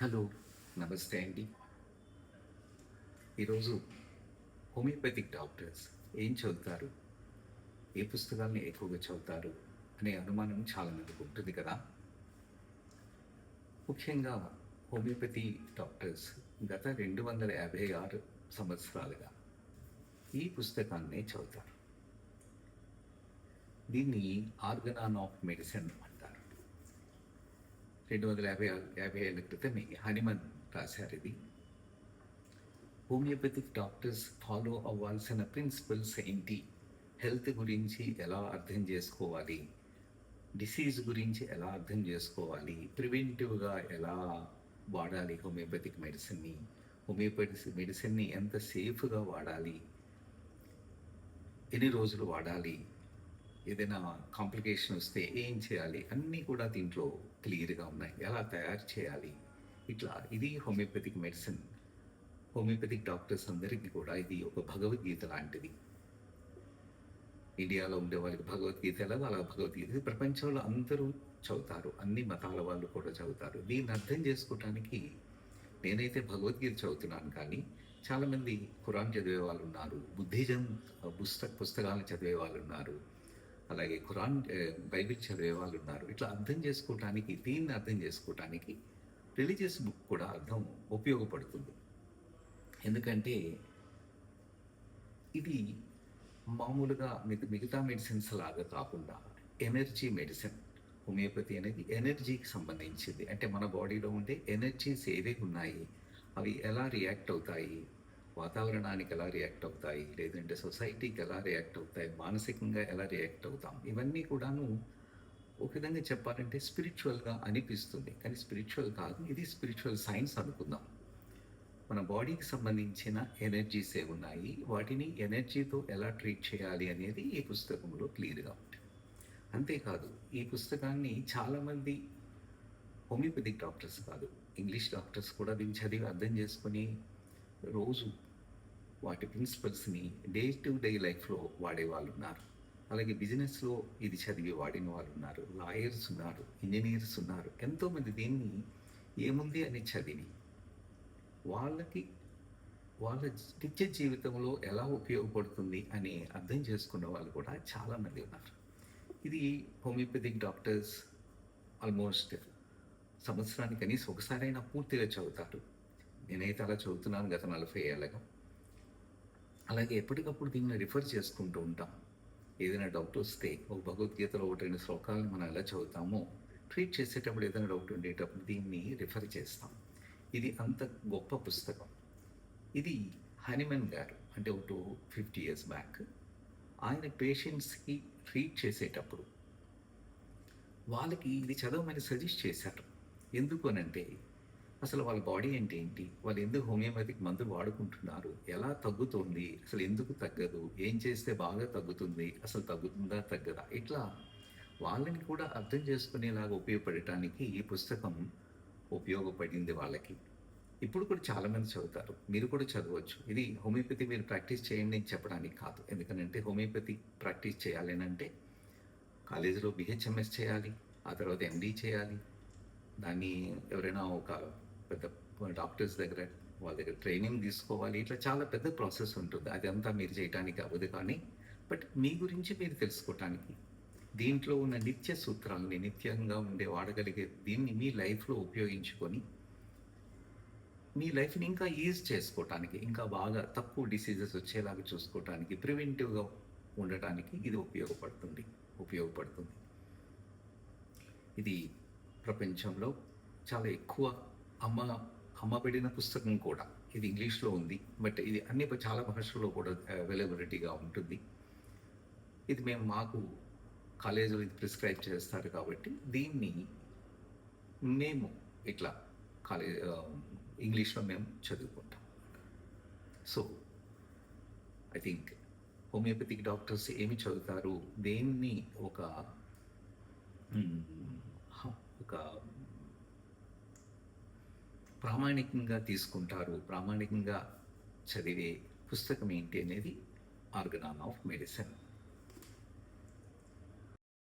Hello, నమస్తే అండి. ఈరోజు హోమియోపతిక్ డాక్టర్స్ ఏం చదువుతారు? ఏ పుస్తకాలను ఎక్కువగా చదువుతారు? అనే అనుమానం చాలా మందికి ఉంటుంది కదా! ముఖ్యంగా హోమియోపతి డాక్టర్స్ గత 256 సంవత్సరాలుగా ఈ పుస్తకాన్నే చదువుతారు. దీన్ని ఆర్గనాన్ ఆఫ్ మెడిసిన్ అంటారు. 250 ఏళ్ల క్రితమే హనిమన్ రాశారు ఇది. హోమియోపతిక్ డాక్టర్స్ ఫాలో అవ్వాల్సిన ప్రిన్సిపల్స్ ఏంటి? హెల్త్ గురించి ఎలా అర్థం చేసుకోవాలి? డిసీజ్ గురించి ఎలా అర్థం చేసుకోవాలి? ప్రివెంటివ్గా ఎలా వాడాలి హోమియోపతిక్ మెడిసిన్ని? హోమియోపతి మెడిసిన్ని ఎంత సేఫ్గా వాడాలి? ఎన్ని రోజులు వాడాలి? ఏదైనా కాంప్లికేషన్ వస్తే ఏం చేయాలి? అన్నీ కూడా దీంట్లో క్లియర్గా ఉన్నాయి. ఎలా తయారు చేయాలి? ఇట్లా ఇది హోమియోపతిక్ మెడిసిన్. హోమియోపతిక్ డాక్టర్స్ అందరికీ కూడా ఇది ఒక భగవద్గీత లాంటిది. ఇండియాలో ఉండే వాళ్ళకి భగవద్గీత ఎలాగో అలా భగవద్గీత ఇది ప్రపంచంలో అందరూ చదువుతారు. అన్ని మతాల వాళ్ళు కూడా చదువుతారు. దీన్ని అర్థం చేసుకోవటానికి నేనైతే భగవద్గీత చదువుతున్నాను, కానీ చాలామంది ఖురాన్ చదివే వాళ్ళు ఉన్నారు, బుద్ధిజం పుస్తకాలను చదివే వాళ్ళు ఉన్నారు, అలాగే ఖురాన్ బైబిల్ చదివే వాళ్ళు ఉన్నారు. ఇట్లా అర్థం చేసుకోవటానికి, దీన్ని అర్థం చేసుకోవటానికి రిలీజియస్ బుక్ కూడా ఉపయోగపడుతుంది. ఎందుకంటే ఇది మామూలుగా మిగతా మెడిసిన్స్ లాగా కాకుండా ఎనర్జీ మెడిసిన్. హోమియోపతి అనేది ఎనర్జీకి సంబంధించింది. అంటే మన బాడీలో ఉండే ఎనర్జీస్ ఏవేవి ఉన్నాయి, అవి ఎలా రియాక్ట్ అవుతాయి, వాతావరణానికి ఎలా రియాక్ట్ అవుతాయి, లేదంటే సొసైటీకి ఎలా రియాక్ట్ అవుతాయి, మానసికంగా ఎలా రియాక్ట్ అవుతాం, ఇవన్నీ కూడాను ఒక విధంగా చెప్పాలంటే స్పిరిచువల్గా అనిపిస్తుంది, కానీ స్పిరిచువల్ కాదు, ఇది స్పిరిచువల్ సైన్స్ అనుకుందాం. మన బాడీకి సంబంధించిన ఎనర్జీస్ ఏమున్నాయి, వాటిని ఎనర్జీతో ఎలా ట్రీట్ చేయాలి అనేది ఈ పుస్తకంలో క్లియర్గా ఉంటుంది. అంతేకాదు, ఈ పుస్తకాన్ని చాలామంది హోమియోపతిక్ డాక్టర్స్ కాదు, ఇంగ్లీష్ డాక్టర్స్ కూడా దీన్ని చదివి అర్థం చేసుకొని రోజు వాటి ప్రిన్సిపల్స్ని డే టు డే లైఫ్లో వాడేవాళ్ళు ఉన్నారు. అలాగే బిజినెస్లో ఇది చదివి వాడిన వాళ్ళు ఉన్నారు, లాయర్స్ ఉన్నారు, ఇంజనీర్స్ ఉన్నారు. ఎంతోమంది దీన్ని ఏముంది అని చదివి వాళ్ళకి వాళ్ళ నిత్య జీవితంలో ఎలా ఉపయోగపడుతుంది అని అర్థం చేసుకున్న వాళ్ళు కూడా చాలామంది ఉన్నారు. ఇది హోమియోపతిక్ డాక్టర్స్ ఆల్మోస్ట్ సంవత్సరానికి కనీసం ఒకసారైనా పూర్తిగా చదువుతారు. నేనైతే అలా చదువుతున్నాను గత 40 ఏళ్ళగా. అలాగే ఎప్పటికప్పుడు దీన్ని రిఫర్ చేసుకుంటూ ఉంటాం. ఏదైనా డౌట్ వస్తే ఒక భగవద్గీతలో 1-2 శ్లోకాలను మనం ఎలా చదువుతామో, ట్రీట్ చేసేటప్పుడు ఏదైనా డౌట్ ఉండేటప్పుడు దీన్ని రిఫర్ చేస్తాం. ఇది అంత గొప్ప పుస్తకం. ఇది హనిమన్ గారు, అంటే ఒక 50 ఇయర్స్ బ్యాక్ ఆయన పేషెంట్స్కి ట్రీట్ చేసేటప్పుడు వాళ్ళకి ఇది చదవమని సజెస్ట్ చేశారు. ఎందుకు అనంటే, అసలు వాళ్ళ బాడీ అంటే ఏంటి, వాళ్ళు ఎందుకు హోమియోపతిక్ మందులు వాడుకుంటున్నారు, ఎలా తగ్గుతుంది, అసలు ఎందుకు తగ్గదు, ఏం చేస్తే బాగా తగ్గుతుంది, అసలు తగ్గుతుందా తగ్గదా, ఇట్లా వాళ్ళని కూడా అర్థం చేసుకునేలాగా ఉపయోగపడటానికి ఈ పుస్తకం ఉపయోగపడింది వాళ్ళకి. ఇప్పుడు కూడా చాలామంది చదువుతారు. మీరు కూడా చదవచ్చు. ఇది హోమియోపతి మీరు ప్రాక్టీస్ చేయండి అని చెప్పడానికి కాదు. ఎందుకనంటే హోమియోపతి ప్రాక్టీస్ చేయాలి అంటే కాలేజీలో బిహెచ్ఎంఎస్ చేయాలి, ఆ తర్వాత ఎండీ చేయాలి. దాన్ని ఎవరైనా ఒక పెద్ద డాక్టర్స్ దగ్గర వాళ్ళ దగ్గర ట్రైనింగ్ తీసుకోవాలి. ఇట్లా చాలా పెద్ద ప్రాసెస్ ఉంటుంది. అదంతా మీరు చేయటానికి అవ్వదు, కానీ బట్ మీ గురించి మీరు తెలుసుకోవటానికి, దీంట్లో ఉన్న నిత్య సూత్రాలని, నిత్యంగా ఉండే వాడగలిగే దీన్ని మీ లైఫ్లో ఉపయోగించుకొని మీ లైఫ్ని ఇంకా ఈజ్ చేసుకోవటానికి, ఇంకా బాగా తక్కువ డిసీజెస్ వచ్చేలాగా చూసుకోవటానికి, ప్రివెంటివ్గా ఉండటానికి ఇది ఉపయోగపడుతుంది. ఇది ప్రపంచంలో చాలా ఎక్కువ అమ్మబడిన పుస్తకం కూడా. ఇది ఇంగ్లీష్లో ఉంది, బట్ ఇది చాలా భాషల్లో కూడా అవైలబిలిటీగా ఉంటుంది. ఇది మాకు కాలేజీలో ఇది ప్రిస్క్రైబ్ చేస్తారు కాబట్టి దీన్ని మేము ఇట్లా ఇంగ్లీష్లో మేము చదువుకుంటాం. So I think homoeopathic doctors ఏమి చదువుతారు, దేన్ని ఒక ఒక ప్రామాణికంగా తీసుకుంటారు, ప్రామాణికంగా చదివే పుస్తకం ఏంటి అనేది ఆర్గనాన్ ఆఫ్ మెడిసిన్.